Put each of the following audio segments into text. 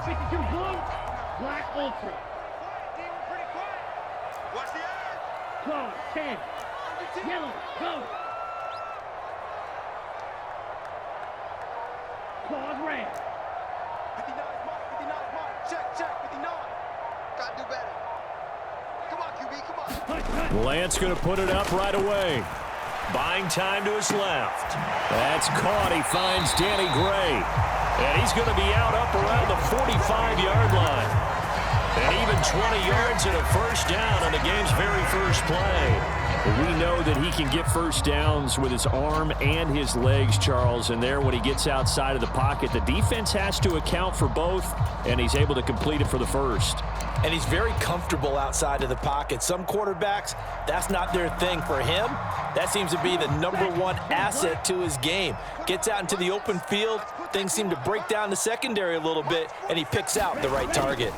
52 blue, black ultra. Watch the eye. Claw, 10. Yellow, go. Claws, red. 59 mark, 59 mark. Check, 59. Gotta do better. Come on, QB, come on. Lance going to put it up right away. Buying time to his left. That's caught. He finds Danny Gray. And he's going to be out up around the 45-yard line. And even 20 yards and a first down on the game's very first play. We know that he can get first downs with his arm and his legs, Charles. And there, when he gets outside of the pocket, the defense has to account for both, and he's able to complete it for the first. And he's very comfortable outside of the pocket. Some quarterbacks, that's not their thing. For him, that seems to be the #1 asset to his game. Gets out into the open field, things seem to break down the secondary a little bit, and he picks out the right target.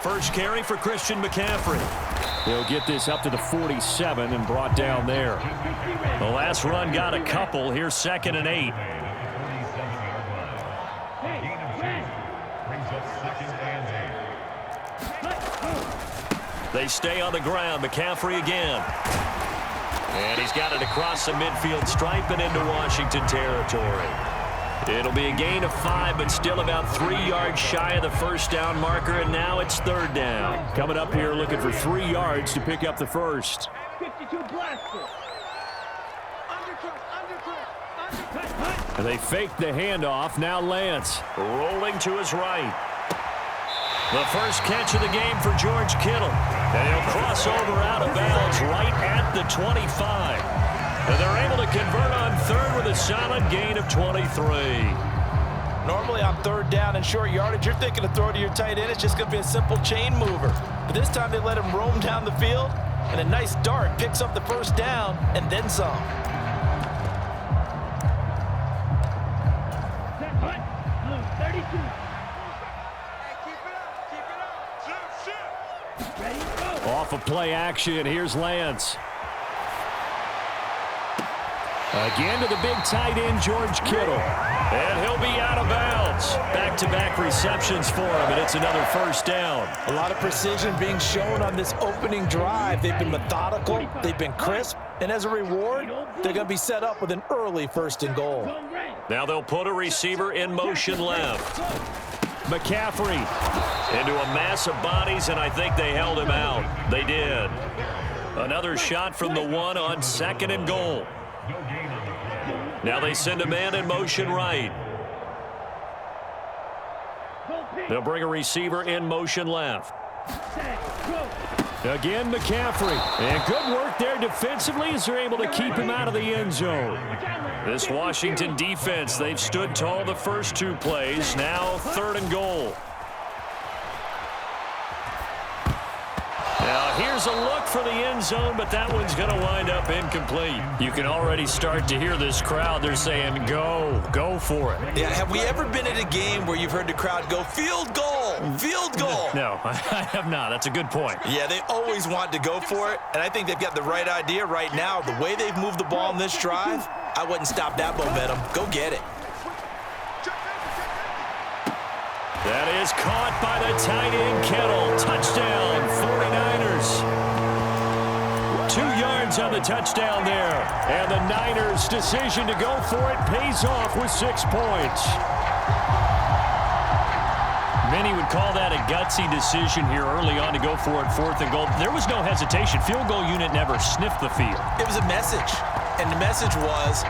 First carry for Christian McCaffrey. He'll get this up to the 47 and brought down there. The last run got a couple. Here's 2nd and 8. They stay on the ground. McCaffrey again. And he's got it across the midfield stripe and into Washington territory. It'll be a gain of 5, but still about 3 yards shy of the first down marker, and now it's 3rd down. Coming up here looking for 3 yards to pick up the first. 52 blaster. And they fake the handoff. Now Lance rolling to his right. The first catch of the game for George Kittle. And he'll cross over out of bounds right at the 25. And they're able to convert on 3rd with a solid gain of 23. Normally on 3rd down and short yardage, you're thinking to throw to your tight end. It's just going to be a simple chain mover. But this time they let him roam down the field, and a nice dart picks up the first down and then some. Set hunt, blue 32. Hey, keep it up. Shoot. Ready, go. Off of play action, here's Lance. Again to the big tight end, George Kittle. And he'll be out of bounds. Back-to-back receptions for him, and it's another first down. A lot of precision being shown on this opening drive. They've been methodical, they've been crisp, and as a reward, they're going to be set up with an early 1st and goal. Now they'll put a receiver in motion left. McCaffrey into a mass of bodies, and I think they held him out. They did. Another shot from the 1 on 2nd and goal. Now they send a man in motion right. They'll bring a receiver in motion left. Again, McCaffrey. And good work there defensively as they're able to keep him out of the end zone. This Washington defense, they've stood tall the first 2 plays. Now 3rd and goal. Now here's a look for the end zone, but that one's going to wind up incomplete. You can already start to hear this crowd. They're saying, go for it. Yeah, have we ever been at a game where you've heard the crowd go, field goal, field goal? No, I have not. That's a good point. Yeah, they always want to go for it, and I think they've got the right idea right now. The way they've moved the ball in this drive, I wouldn't stop that momentum. Go get it. That is caught by the tight end, Kittle. Touchdown, 49ers. 2 yards on the touchdown there. And the Niners' decision to go for it pays off with 6 points. Many would call that a gutsy decision here early on to go for it 4th and goal. There was no hesitation. Field goal unit never sniffed the field. It was a message, and the message was,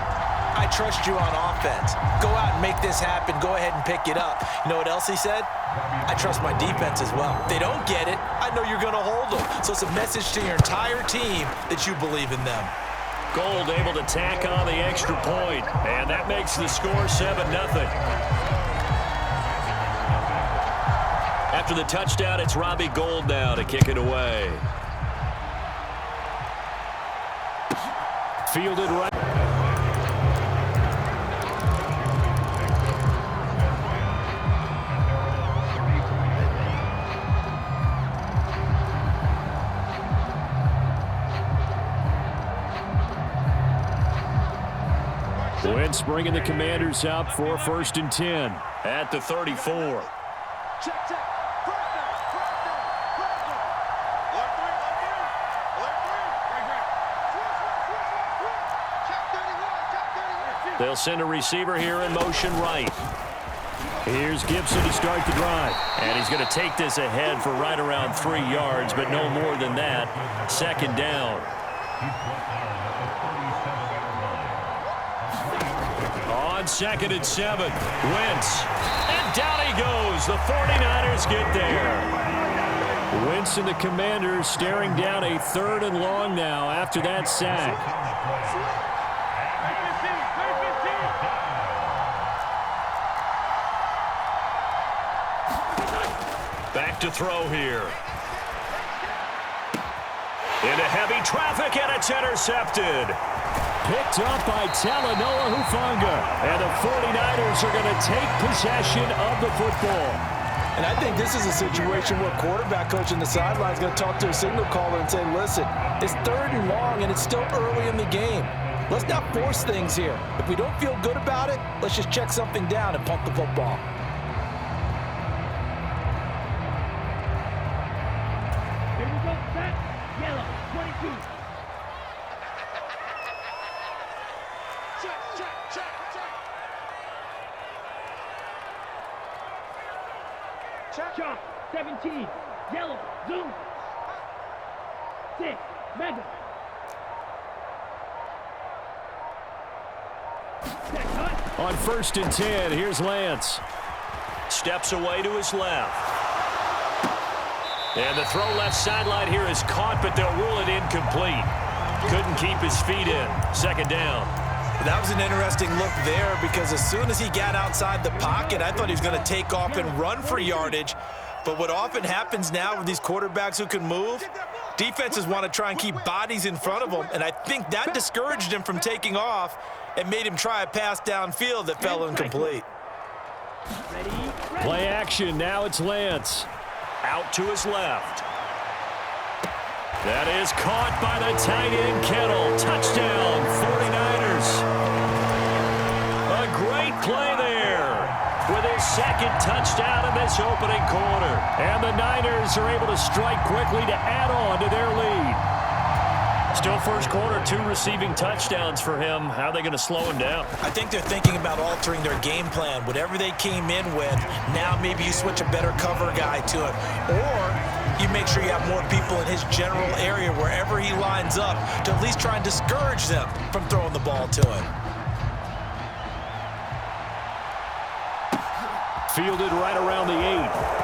I trust you on offense. Go out and make this happen. Go ahead and pick it up. You know what else he said? I trust my defense as well. If they don't get it, I know you're going to hold them. So it's a message to your entire team that you believe in them. Gold able to tack on the extra point, and that makes the score 7-0. After the touchdown, it's Robbie Gould now to kick it away. Fielded right. Wentz bringing the Commanders up for 1st and 10 at the 34. Check, check. First down, first down, first down. Alert 3, alert 3. Alert 3. Switch. Check 31, check 31. They'll send a receiver here in motion right. Here's Gibson to start the drive. And he's going to take this ahead for right around 3 yards, but no more than that. Second down. On 2nd and 7, Wentz. And down he goes. The 49ers get there. Wentz and the Commanders staring down a 3rd and long now after that sack. Back to throw here. Into heavy traffic, and it's intercepted. Picked up by Talanoa Hufanga. And the 49ers are going to take possession of the football. And I think this is a situation where quarterback coach in the sideline is going to talk to a signal caller and say, listen, it's 3rd and long, and it's still early in the game. Let's not force things here. If we don't feel good about it, let's just check something down and punt the football. Here we go, set, yellow, 22. Check, check, check, check. Check. Chop, 17, yellow, zoom. 6, mega. Set, cut. On 1st and 10, here's Lance. Steps away to his left. And the throw left sideline here is caught, but they'll rule it incomplete. Couldn't keep his feet in. 2nd down. That was an interesting look there because as soon as he got outside the pocket, I thought he was going to take off and run for yardage. But what often happens now with these quarterbacks who can move, defenses want to try and keep bodies in front of them, and I think that discouraged him from taking off and made him try a pass downfield that fell incomplete. Ready, Play action. Now it's Lance. Out to his left. That is caught by the tight end, Kettle. Touchdown, 49ers. A great play there with his 2nd touchdown in this opening quarter. And the Niners are able to strike quickly to add on to their lead. Still first quarter, 2 receiving touchdowns for him. How are they going to slow him down? I think they're thinking about altering their game plan. Whatever they came in with, now maybe you switch a better cover guy to him. Or you make sure you have more people in his general area wherever he lines up to at least try and discourage them from throwing the ball to him. Fielded right around the 8.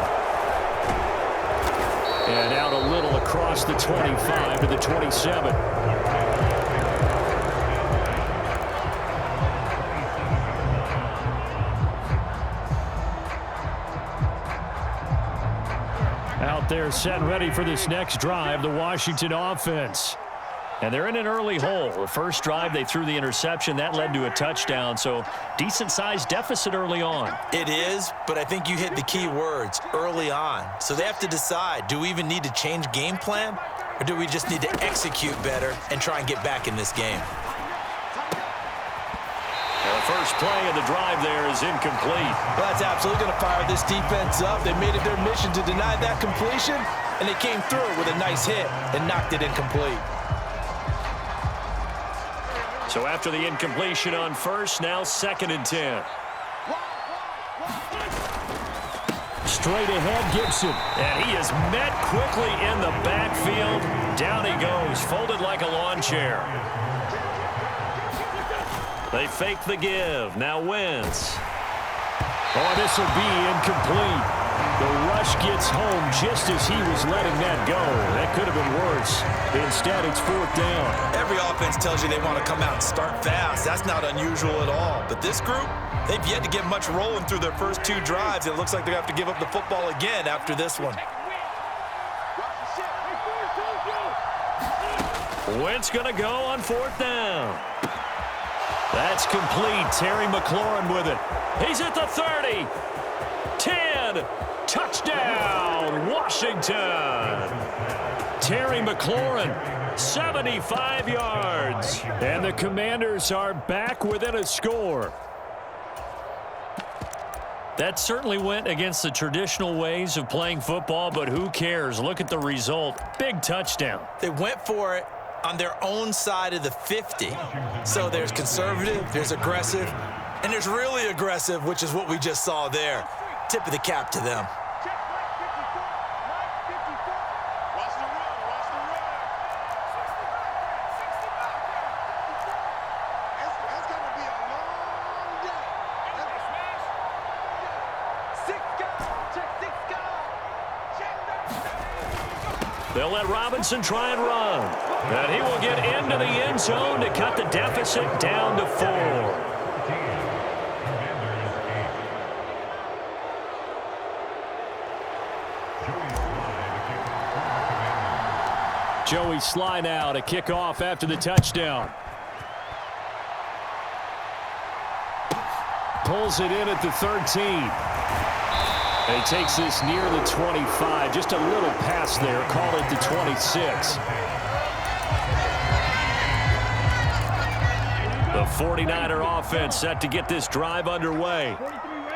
And out a little across the 25 to the 27. Out there set and ready for this next drive, the Washington offense. And they're in an early hole. The first drive, they threw the interception. That led to a touchdown, so decent-sized deficit early on. It is, but I think you hit the key words, early on. So they have to decide, do we even need to change game plan, or do we just need to execute better and try and get back in this game? And the first play of the drive there is incomplete. Well, that's absolutely going to fire this defense up. They made it their mission to deny that completion, and they came through with a nice hit and knocked it incomplete. So after the incompletion on first, now 2nd and 10. Straight ahead, Gibson. And he is met quickly in the backfield. Down he goes, folded like a lawn chair. They fake the give. Now Wentz. Oh, this will be incomplete. The rush gets home just as he was letting that go. That could have been worse. Instead, it's 4th down. Every offense tells you they want to come out and start fast. That's not unusual at all. But this group, they've yet to get much rolling through their first 2 drives. It looks like they have to give up the football again after this one. Wentz going to go on 4th down. That's complete. Terry McLaurin with it. He's at the 30. 10. Touchdown, Washington. Terry McLaurin, 75 yards. And the Commanders are back within a score. That certainly went against the traditional ways of playing football, but who cares? Look at the result. Big touchdown. They went for it on their own side of the 50. So there's conservative, there's aggressive, and there's really aggressive, which is what we just saw there. Tip of the cap to them. They'll let Robinson try and run. And he will get into the end zone to cut the deficit down to 4. Joey Sly now to kick off after the touchdown. Pulls it in at the 13. And he takes this near the 25. Just a little pass there. Call it the 26. The 49er offense set to get this drive underway.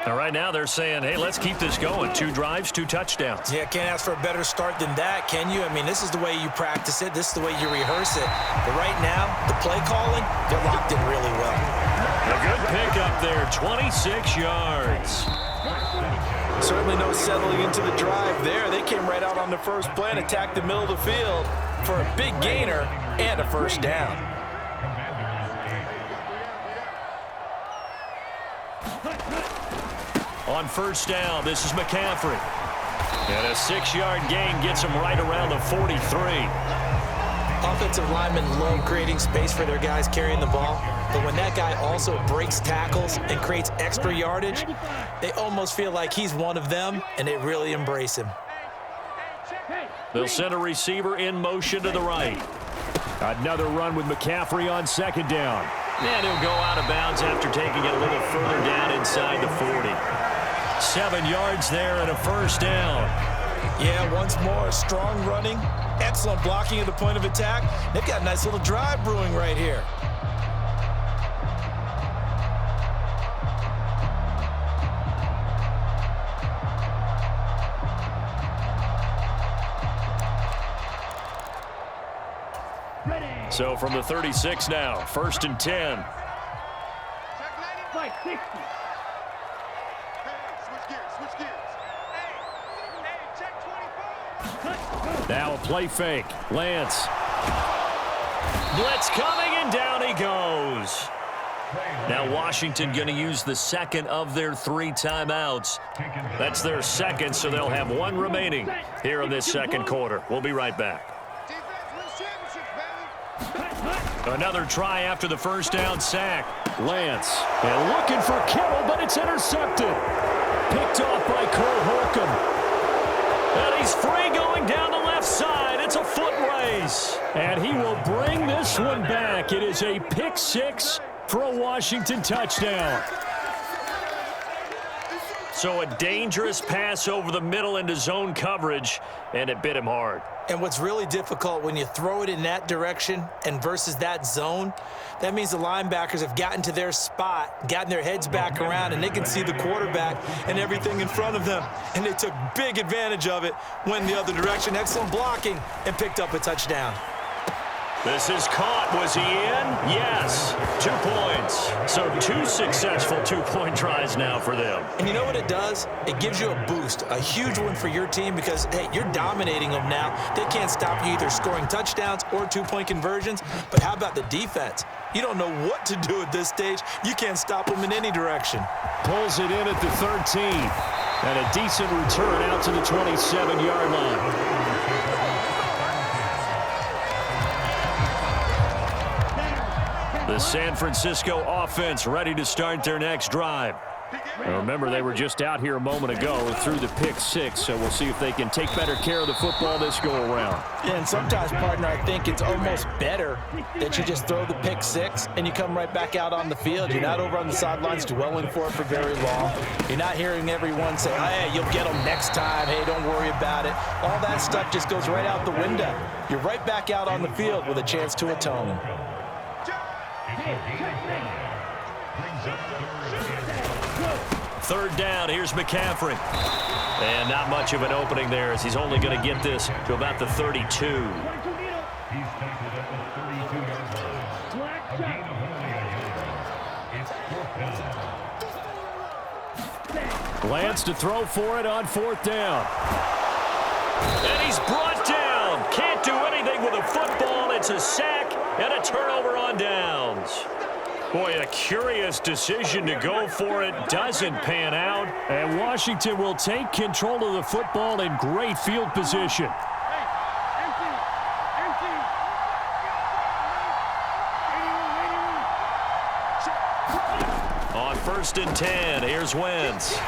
And right now they're saying, hey, let's keep this going. 2 drives, 2 touchdowns. Yeah, can't ask for a better start than that, can you? I mean, this is the way you practice it. This is the way you rehearse it. But right now, the play calling, they're locked in really well. A good pickup there, 26 yards. Certainly no settling into the drive there. They came right out on the first play and attacked the middle of the field for a big gainer and a first down. On first down, this is McCaffrey. And a 6-yard gain gets him right around the 43. Offensive linemen love creating space for their guys carrying the ball, but when that guy also breaks tackles and creates extra yardage, they almost feel like he's one of them, and they really embrace him. They'll send a receiver in motion to the right. Another run with McCaffrey on second down. And he'll go out of bounds after taking it a little further down inside the 40. 7 yards there and a first down. Yeah, once more, strong running, excellent blocking at the point of attack. They've got a nice little drive brewing right here. So from the 36 now, 1st and 10. Like 60. Switch gears. Hey, check 24. Now a play fake. Lance. Blitz coming, and down he goes. Now Washington going to use the second of their 3 timeouts. That's their second, so they'll have 1 remaining here in this second quarter. We'll be right back. Another try after the first down sack. Lance. And looking for Kittle, but it's intercepted. Picked off by Cole Holcomb. And he's free going down the left side. It's a foot race. And he will bring this one back. It is a pick 6 for a Washington touchdown. So a dangerous pass over the middle into zone coverage, and it bit him hard. And what's really difficult when you throw it in that direction and versus that zone, that means the linebackers have gotten to their spot, gotten their heads back around, and they can see the quarterback and everything in front of them. And they took big advantage of it, went the other direction, excellent blocking, and picked up a touchdown. This is caught. Was he in? Yes. 2 points. So 2 successful 2-point tries now for them. And you know what it does? It gives you a boost, a huge one for your team because, hey, you're dominating them now. They can't stop you either scoring touchdowns or 2-point conversions. But how about the defense? You don't know what to do at this stage. You can't stop them in any direction. Pulls it in at the 13. And a decent return out to the 27-yard line. The San Francisco offense ready to start their next drive. Now remember, they were just out here a moment ago through the pick 6, so we'll see if they can take better care of the football this go-around. Yeah, and sometimes, partner, I think it's almost better that you just throw the pick 6 and you come right back out on the field. You're not over on the sidelines dwelling for it for very long. You're not hearing everyone say, hey, you'll get them next time. Hey, don't worry about it. All that stuff just goes right out the window. You're right back out on the field with a chance to atone. 3rd down. Here's McCaffrey. And not much of an opening there as he's only going to get this to about the 32. He's tackled at the 32-yard line. A gain of only a yard. It's 4th down. Lance to throw for it on 4th down. And he's brought down. Can't do anything with a football. It's a sack and a turnover on downs. Boy, a curious decision to go for it. Doesn't pan out. And Washington will take control of the football in great field position. On 1st and 10, here's Wentz.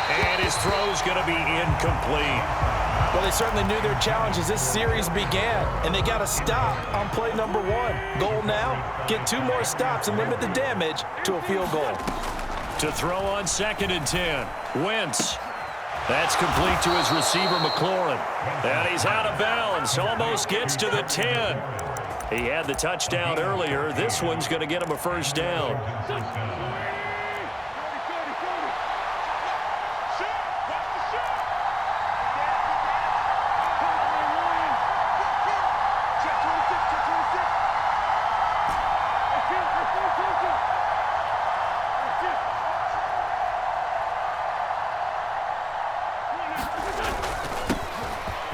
And his throw's going to be incomplete. Well, they certainly knew their challenge as this series began, and they got to stop on play number 1. Goal now, get 2 more stops and limit the damage to a field goal. To throw on 2nd and 10, Wentz. That's complete to his receiver, McLaurin. And he's out of bounds, almost gets to the 10. He had the touchdown earlier. This one's going to get him a 1st down.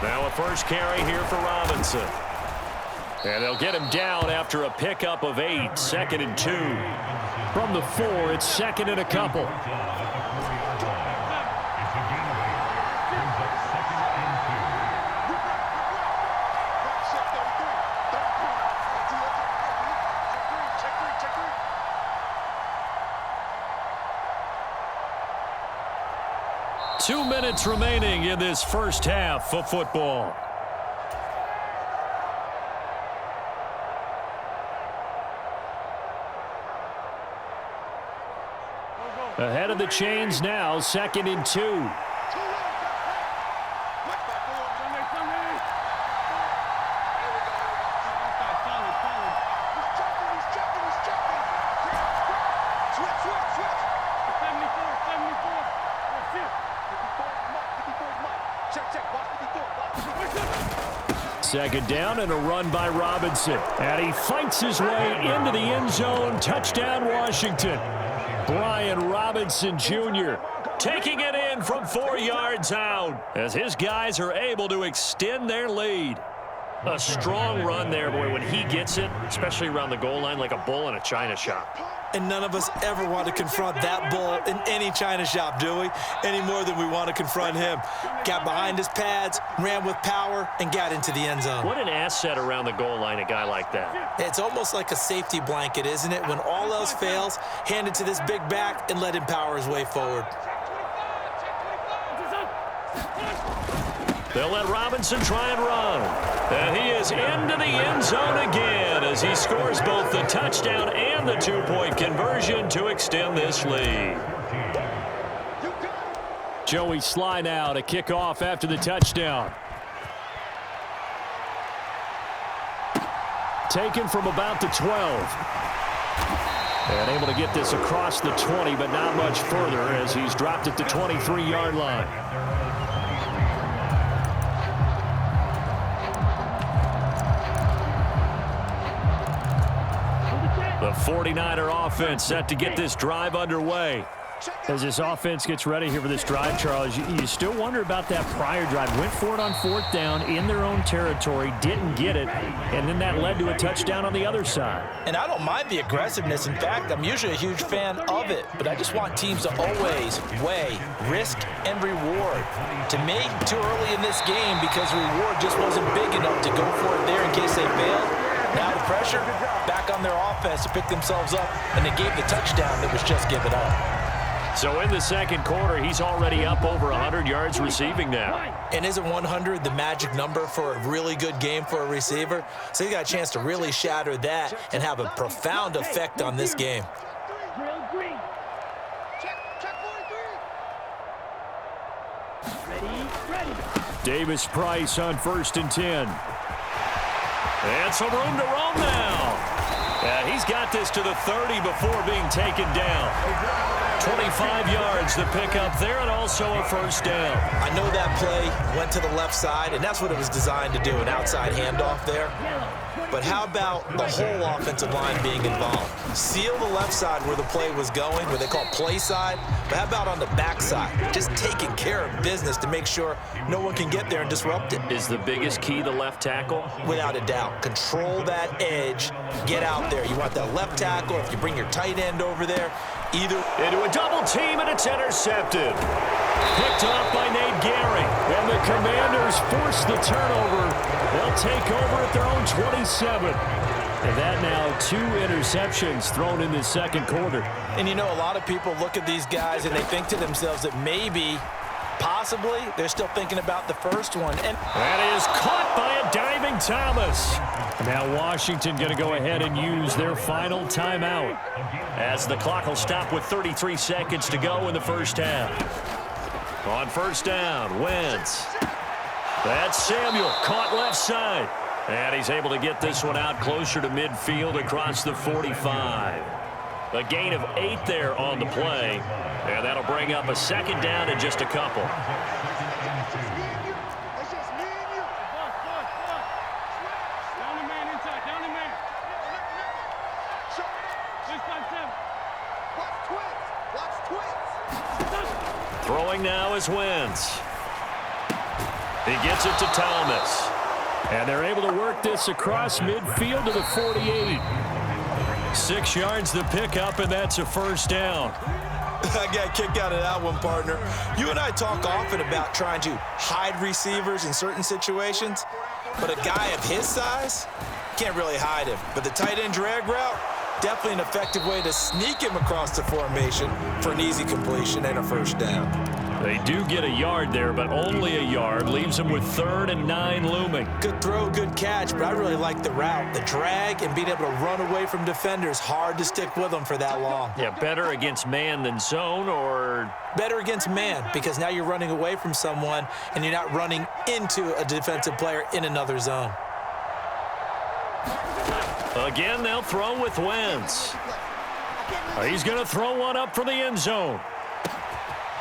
Now a 1st carry here for Robinson. And they'll get him down after a pickup of 8, 2nd and 2. From the 4, it's 2nd and a couple. Two minutes remaining in this first half of football. Ahead of the chains now, 2nd and 2. Second down and a run by Robinson. And he fights his way into the end zone. Touchdown, Washington. Brian Robinson Jr. taking it in from 4 yards out as his guys are able to extend their lead. A strong run there, boy, when he gets it, especially around the goal line like a bull in a china shop. And none of us ever want to confront that bull in any china shop, do we? Any more than we want to confront him. Got behind his pads, ran with power, and got into the end zone. What an asset around the goal line, a guy like that. It's almost like a safety blanket, isn't it? When all else fails, hand it to this big back and let him power his way forward. They'll let Robinson try and run. And he is into the end zone again as he scores both the touchdown and the 2-point conversion to extend this lead. Joey Sly now to kick off after the touchdown. Taken from about the 12. And able to get this across the 20, but not much further as he's dropped at the 23-yard line. The 49er offense set to get this drive underway. As this offense gets ready here for this drive, Charles, you still wonder about that prior drive. Went for it on 4th down in their own territory, didn't get it, and then that led to a touchdown on the other side. And I don't mind the aggressiveness. In fact, I'm usually a huge fan of it, but I just want teams to always weigh risk and reward. To me, too early in this game because reward just wasn't big enough to go for it there in case they failed. Now the pressure back on their offense to pick themselves up, and they gave the touchdown that was just given up. So in the second quarter, he's already up over 100 yards receiving now. And isn't 100 the magic number for a really good game for a receiver? So he got a chance to really shatter that and have a profound effect on this game. Davis Price on 1st and 10. And some room to roam now. Yeah, he's got this to the 30 before being taken down. 25 yards to pick up there, and also a first down. I know that play went to the left side, and that's what it was designed to do, an outside handoff there. But how about the whole offensive line being involved? Seal the left side where the play was going, where they call play side, but how about on the back side? Just taking care of business to make sure no one can get there and disrupt it. Is the biggest key the left tackle? Without a doubt. Control that edge, get out there. You want that left tackle, if you bring your tight end over there, either. Into a double team, and it's intercepted. Picked off by Nate Gehring. And the Commanders force the turnover. They'll take over at their own 27. And that now 2 interceptions thrown in the second quarter. And you know, a lot of people look at these guys and they think to themselves that maybe, possibly, they're still thinking about the first one. And that is caught by a diving Thomas. Now Washington going to go ahead and use their final timeout as the clock will stop with 33 seconds to go in the first half. On first down, Wentz. That's Samuel, caught left side. And he's able to get this one out closer to midfield across the 45. A gain of 8 there on the play. And that'll bring up a second down in just a couple. Throwing now is Wentz. He gets it to Thomas. And they're able to work this across midfield to the 48. 6 yards to pick up, and that's a first down. I got kicked out of that one, partner. You and I talk often about trying to hide receivers in certain situations, but a guy of his size can't really hide him. But the tight end drag route, definitely an effective way to sneak him across the formation for an easy completion and a first down. They do get a yard there, but only a yard. Leaves them with 3rd and 9 looming. Good throw, good catch, but I really like the route. The drag and being able to run away from defenders, hard to stick with them for that long. Yeah, better against man than zone, or? Better against man, because now you're running away from someone and you're not running into a defensive player in another zone. Again, they'll throw with Wentz. He's going to throw one up for the end zone.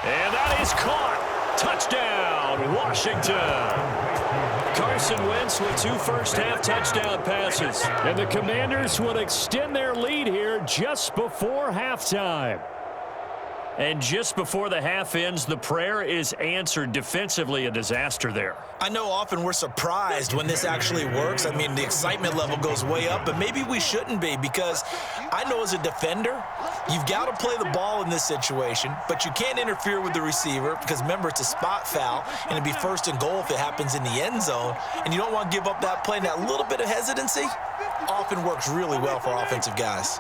And that is caught. Touchdown, Washington. Carson Wentz with 2 first-half touchdown passes. And the Commanders will extend their lead here just before halftime. And just before the half ends, the prayer is answered. Defensively, a disaster there. I know often we're surprised when this actually works. I mean, the excitement level goes way up, but maybe we shouldn't be, because I know as a defender, you've got to play the ball in this situation, but you can't interfere with the receiver because, remember, it's a spot foul, and it'd be 1st and goal if it happens in the end zone, and you don't want to give up that play. And that little bit of hesitancy often works really well for offensive guys.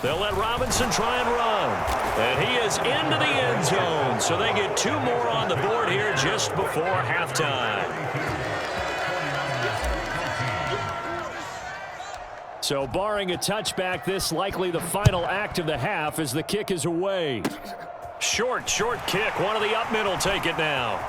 They'll let Robinson try and run. And he is into the end zone. So they get 2 more on the board here just before halftime. So barring a touchback, this likely the final act of the half as the kick is away. Short kick. One of the up middle take it now.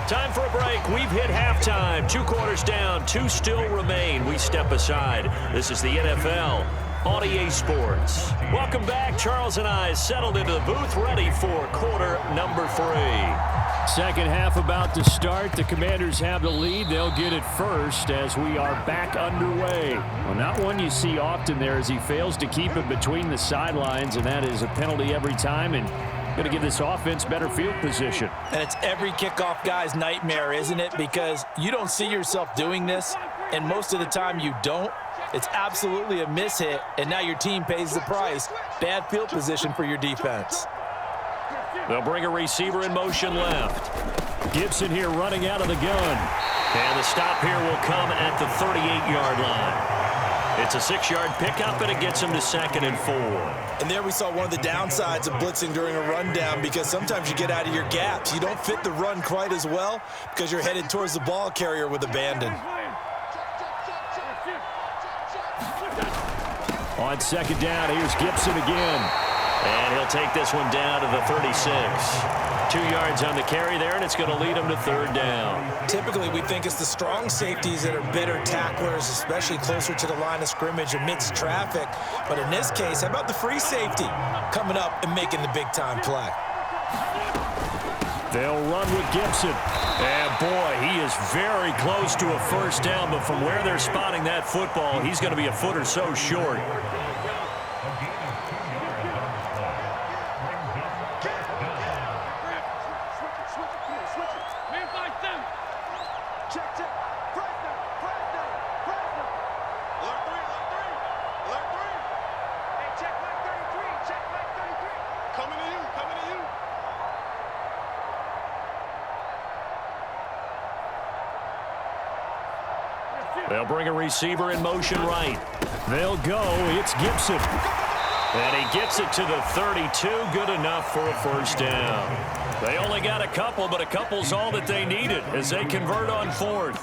Time for a break. We've hit halftime. 2 quarters down. 2 still remain. We step aside. This is the NFL on EA Sports. Welcome back. Charles and I settled into the booth, ready for quarter number 3. Second half about to start. The Commanders have the lead. They'll get it first as we are back underway. Well, not one you see often there as he fails to keep it between the sidelines, and that is a penalty every time, and going to give this offense better field position. And it's every kickoff guy's nightmare, isn't it? Because you don't see yourself doing this, and most of the time you don't. It's absolutely a mishit, and now your team pays the price. Bad field position for your defense. They'll bring a receiver in motion left. Gibson here running out of the gun. And the stop here will come at the 38-yard line. It's a 6-yard pickup, and it gets him to 2nd and 4. And there we saw one of the downsides of blitzing during a rundown, because sometimes you get out of your gaps. You don't fit the run quite as well because you're headed towards the ball carrier with abandon. On 2nd down, here's Gibson again. And he'll take this one down to the 36. 2 yards on the carry there, and it's going to lead them to 3rd down. Typically, we think it's the strong safeties that are better tacklers, especially closer to the line of scrimmage amidst traffic. But in this case, how about the free safety coming up and making the big-time play? They'll run with Gibson. And, boy, he is very close to a 1st down, but from where they're spotting that football, he's going to be a foot or so short. They'll bring a receiver in motion right. They'll go. It's Gibson. And he gets it to the 32. Good enough for a 1st down. They only got a couple, but a couple's all that they needed as they convert on 4th.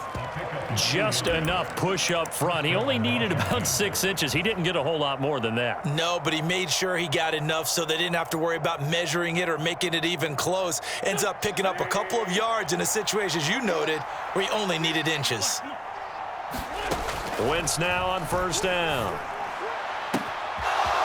Just enough push up front. He only needed about 6 inches. He didn't get a whole lot more than that. No, but he made sure he got enough so they didn't have to worry about measuring it or making it even close. Ends up picking up a couple of yards in a situation, as you noted, where he only needed inches. Wentz now on 1st down.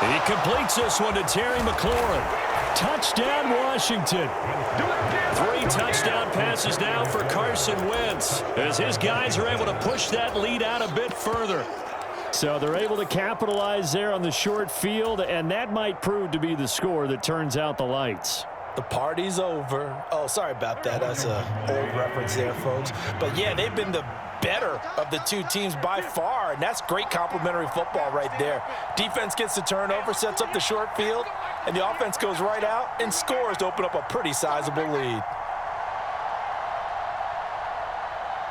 He completes this one to Terry McLaurin. Touchdown, Washington. 3 touchdown passes now for Carson Wentz as his guys are able to push that lead out a bit further. So they're able to capitalize there on the short field, and that might prove to be the score that turns out the lights. The party's over. Oh, sorry about that. That's an old reference there, folks. But, yeah, they've been the better of the 2 teams by far, and that's great complimentary football right there. Defense gets the turnover, sets up the short field, and the offense goes right out and scores to open up a pretty sizable lead.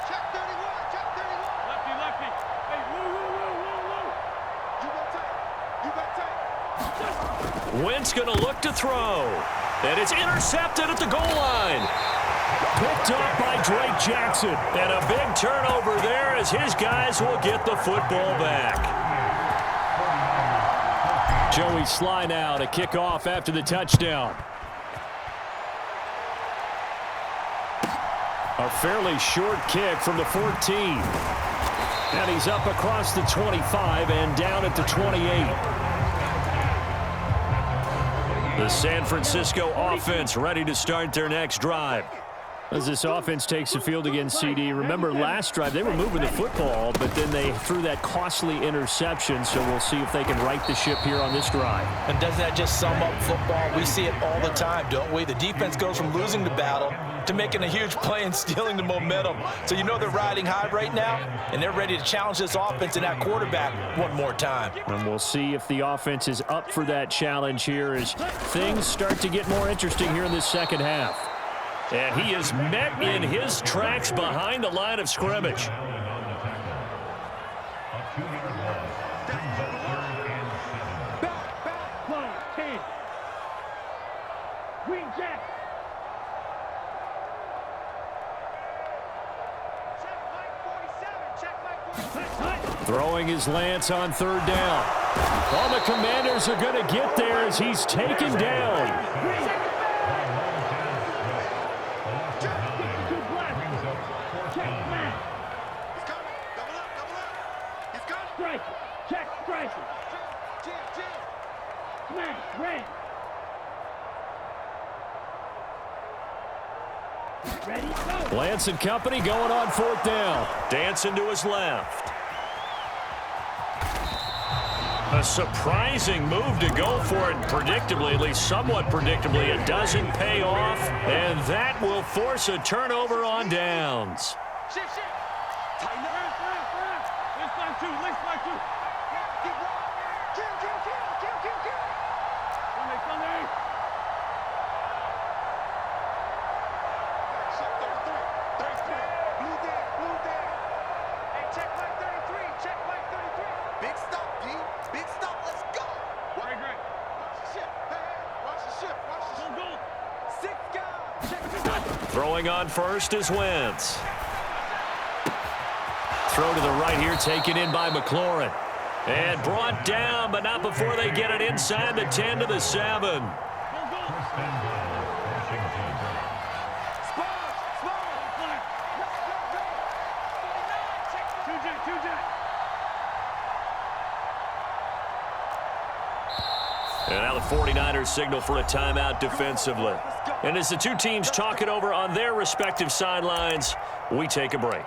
Check 31, check 31. Lefty, lefty. Hey, woo. You got tape. Wentz going to look to throw, and it's intercepted at the goal line. Picked up by Drake Jackson, and a big turnover there as his guys will get the football back. Joey Sly now to kick off after the touchdown. A fairly short kick from the 14. And he's up across the 25 and down at the 28. The San Francisco offense ready to start their next drive. As this offense takes the field against CD, remember last drive they were moving the football, but then they threw that costly interception, so we'll see if they can right the ship here on this drive. And doesn't that just sum up football? We see it all the time, don't we? The defense goes from losing the battle to making a huge play and stealing the momentum. So you know they're riding high right now, and they're ready to challenge this offense and that quarterback one more time. And we'll see if the offense is up for that challenge here as things start to get more interesting here in this second half. And he is met in his tracks behind the line of scrimmage. Throwing his Lance on 3rd down. All the Commanders are going to get there as he's taken down. Lance and company going on 4th down. Dancing to his left. A surprising move to go for it predictably, at least somewhat predictably. It doesn't pay off, and that will force a turnover on downs. Throwing on first is Wentz. Throw to the right here, taken in by McLaurin. And brought down, but not before they get it inside the 10 to the 7. And now the 49ers signal for a timeout defensively. And as the two teams talk it over on their respective sidelines, we take a break.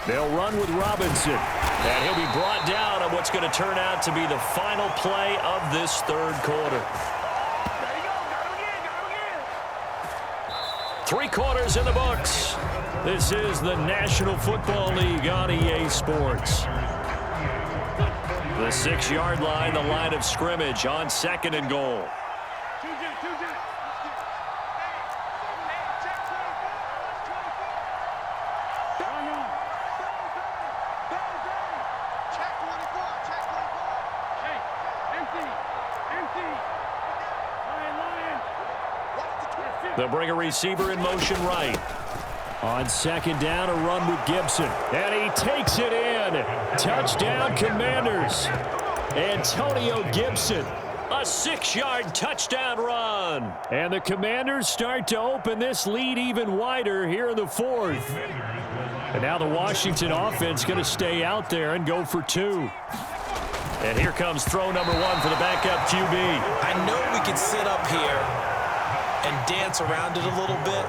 They'll run with Robinson, and he'll be brought down on what's going to turn out to be the final play of this third quarter. 3 quarters in the books. This is the National Football League on EA Sports. The 6-yard line, the line of scrimmage on 2nd and goal. They'll bring a receiver in motion right. On 2nd down, a run with Gibson. And he takes it in. Touchdown, Commanders. Antonio Gibson. A 6-yard touchdown run. And the Commanders start to open this lead even wider here in the 4th. And now the Washington offense going to stay out there and go for 2. And here comes throw number 1 for the backup QB. I know we can sit up here and dance around it a little bit,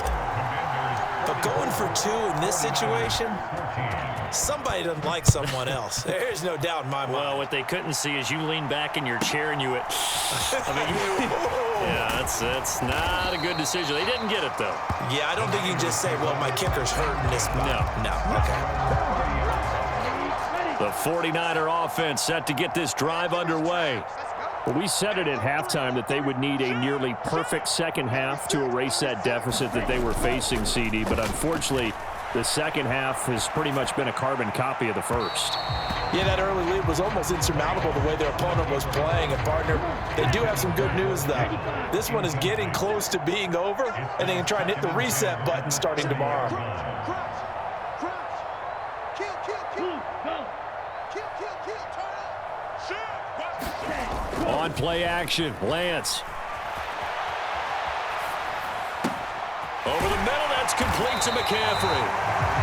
but going for 2 in this situation, somebody doesn't like someone else. There's no doubt in my mind. Well, what they couldn't see is you lean back in your chair and you went, yeah, that's not a good decision. They didn't get it, though. Yeah, I don't think you can just say, well, my kicker's hurting this spot. No, okay. The 49er offense set to get this drive underway. Well, we said it at halftime that they would need a nearly perfect second half to erase that deficit that they were facing, CD. But unfortunately, the second half has pretty much been a carbon copy of the first. Yeah, that early lead was almost insurmountable the way their opponent was playing. And, partner, they do have some good news, though. This one is getting close to being over, and they can try and hit the reset button starting tomorrow. On play action, Lance. Over the middle, that's complete to McCaffrey.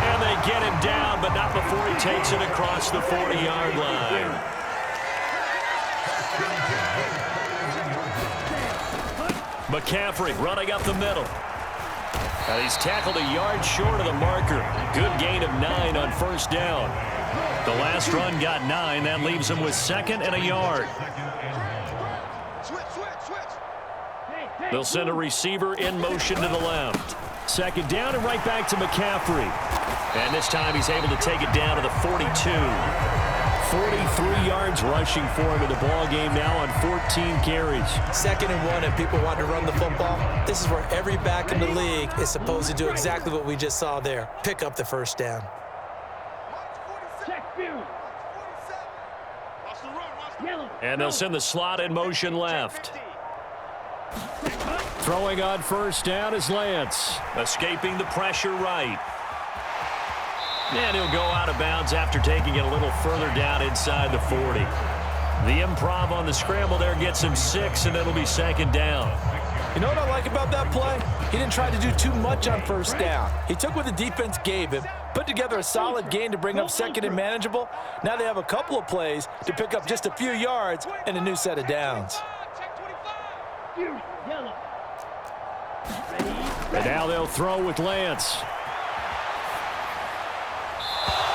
And they get him down, but not before he takes it across the 40-yard line. McCaffrey running up the middle. And he's tackled a yard short of the marker. Good gain of 9 on first down. The last run got 9. That leaves him with 2nd and a yard. They'll send a receiver in motion to the left. 2nd down and right back to McCaffrey. And this time he's able to take it down to the 42. 43 yards rushing for him in the ball game now on 14 carries. 2nd and 1, and people want to run the football. This is where every back in the league is supposed to do exactly what we just saw there. Pick up the first down. And they'll send the slot in motion left. Throwing on first down is Lance. Escaping the pressure right. And he'll go out of bounds after taking it a little further down inside the 40. The improv on the scramble there gets him 6, and it'll be 2nd down. You know what I like about that play? He didn't try to do too much on first down. He took what the defense gave him, put together a solid gain to bring up 2nd and manageable. Now they have a couple of plays to pick up just a few yards and a new set of downs. And now they'll throw with Lance.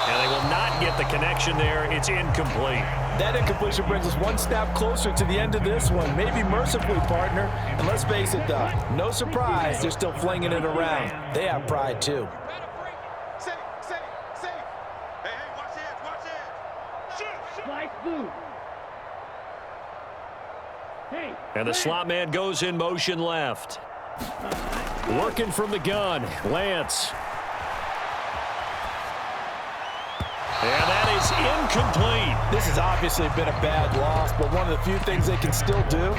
And they will not get the connection there. It's incomplete. That incompletion brings us one step closer to the end of this one. Maybe mercifully, partner. And let's face it, though, no surprise, they're still flinging it around. They have pride, too. And the slot man goes in motion left. Working from the gun, Lance. And that is incomplete. This has obviously been a bad loss, but one of the few things they can still do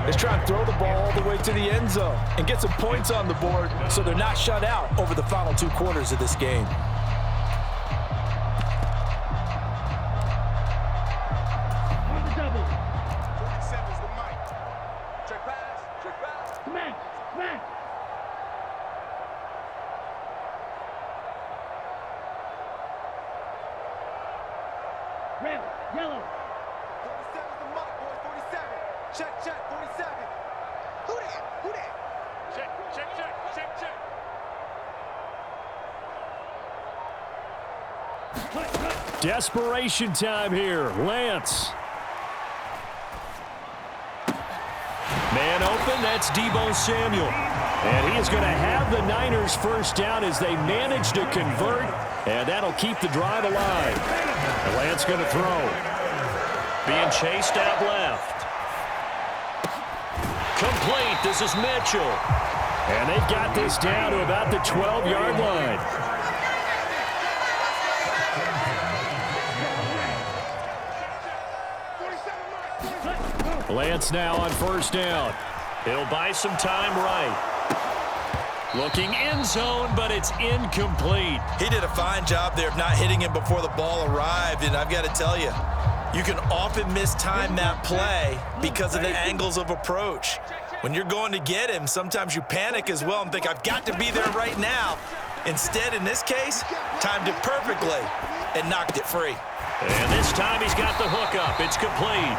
is try and throw the ball all the way to the end zone and get some points on the board so they're not shut out over the final 2 quarters of this game. Red, yellow. 47's the mic, boys. 47. Check, 47. Who that? Check. Desperation time here. Lance. Man open, that's Deebo Samuel. And he is going to have the Niners first down as they manage to convert, and that'll keep the drive alive. Lance going to throw. Being chased out left. Complete. This is Mitchell. And they've got this down to about the 12-yard line. Lance now on first down. He'll buy some time right. Looking end zone, but it's incomplete. He did a fine job there of not hitting him before the ball arrived, and I've got to tell you, you can often mistime that play because of the angles of approach. When you're going to get him, sometimes you panic as well and think, I've got to be there right now. Instead, in this case, timed it perfectly and knocked it free. And this time he's got the hook up. It's complete.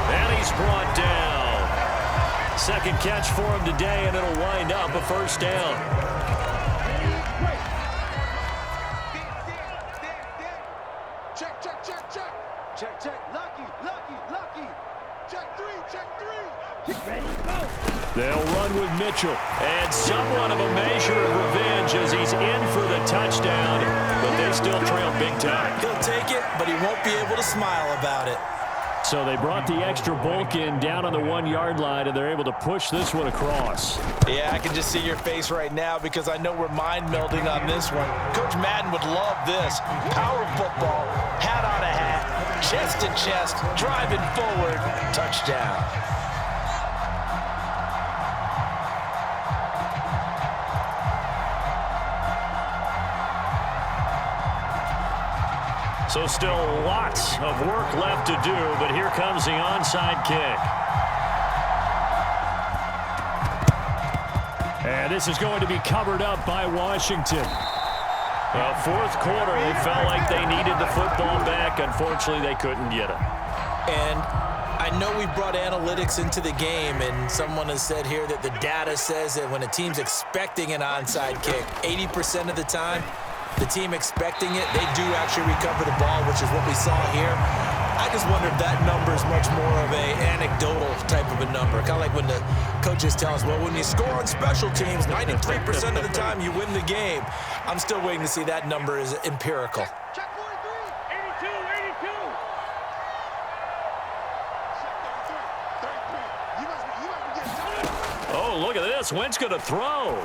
And he's brought down. Second catch for him today, and it'll wind up a first down. Check. Lucky. Check three. Ready, go. They'll run with Mitchell. And somewhat of a measure of revenge as he's in for the touchdown, but they still trail big time. He'll take it, but he won't be able to smile about it. So they brought the extra bulk in down on the 1-yard line, and they're able to push this one across. Yeah, I can just see your face right now because I know we're mind melding on this one. Coach Madden would love this. Power football, hat on a hat, chest to chest, driving forward, touchdown. So still lots of work left to do, but here comes the onside kick. And this is going to be covered up by Washington. Well, fourth quarter, they felt like they needed the football back. Unfortunately, they couldn't get it. And I know we brought analytics into the game, and someone has said here that the data says that when a team's expecting an onside kick, 80% of the time, the team expecting it, they do actually recover the ball, which is what we saw here. I just wonder if that number is much more of a anecdotal type of a number. Kind of like when the coaches tell us, well, when you score on special teams, 93% of the time you win the game. I'm still waiting to see that number is empirical. Check 43. 82. You must be getting Oh, look at this. Wentz going to throw.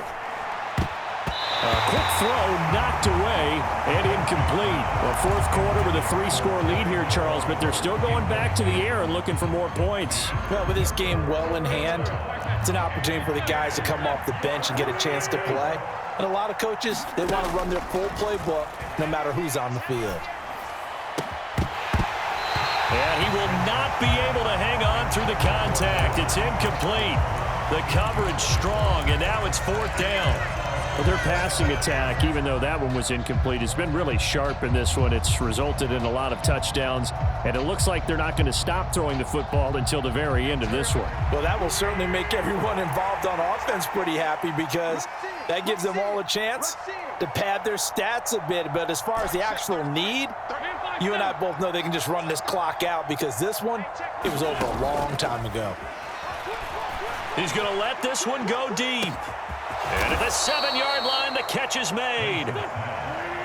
A quick throw knocked away and incomplete. Well, fourth quarter with a 3-score lead here, Charles, but they're still going back to the air and looking for more points. Well, with this game well in hand, it's an opportunity for the guys to come off the bench and get a chance to play. And a lot of coaches, they want to run their full playbook no matter who's on the field. And he will not be able to hang on through the contact. It's incomplete. The coverage strong, and now it's fourth down. Well, their passing attack, even though that one was incomplete, has been really sharp in this one. It's resulted in a lot of touchdowns, and it looks like they're not going to stop throwing the football until the very end of this one. Well, that will certainly make everyone involved on offense pretty happy because that gives them all a chance to pad their stats a bit. But as far as the actual need, you and I both know they can just run this clock out because this one, it was over a long time ago. He's going to let this one go deep. And at the 7-yard line, the catch is made.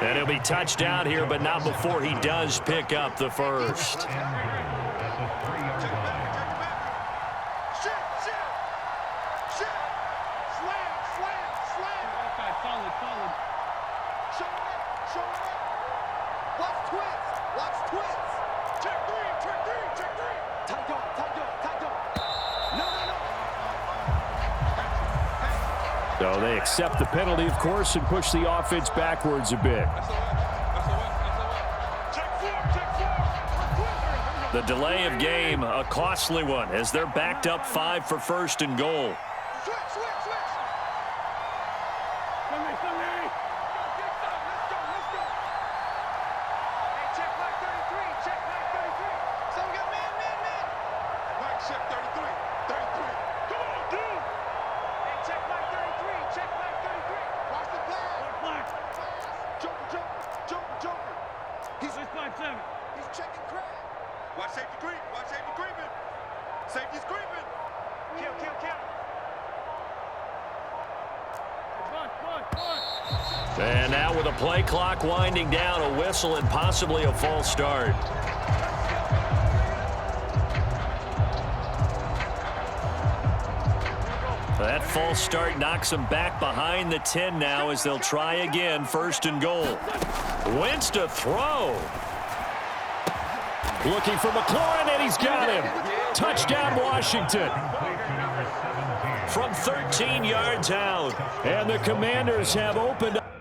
And he'll be touched down here, but not before he does pick up the first. So they accept the penalty, of course, and push the offense backwards a bit. The delay of game, a costly one, as they're backed up 5 for first and goal. Switch. Let's go. Hey, check Mike 33. Check Mike 33. So we got man. Mike, check 33. 33. Come on, dude. Hey, check Mike 33. Check Mike 33. Watch the pass. Joker. He's 6'7". He's checking Craig. Watch safety creeping. Safety's creeping. Kill. And now with a play clock winding down, a whistle and possibly a false start. That false start knocks them back behind the 10 now as they'll try again, first and goal. Wentz to throw. Looking for McLaurin, and he's got him. Touchdown, Washington. From 13 yards out. And the Commanders have opened up.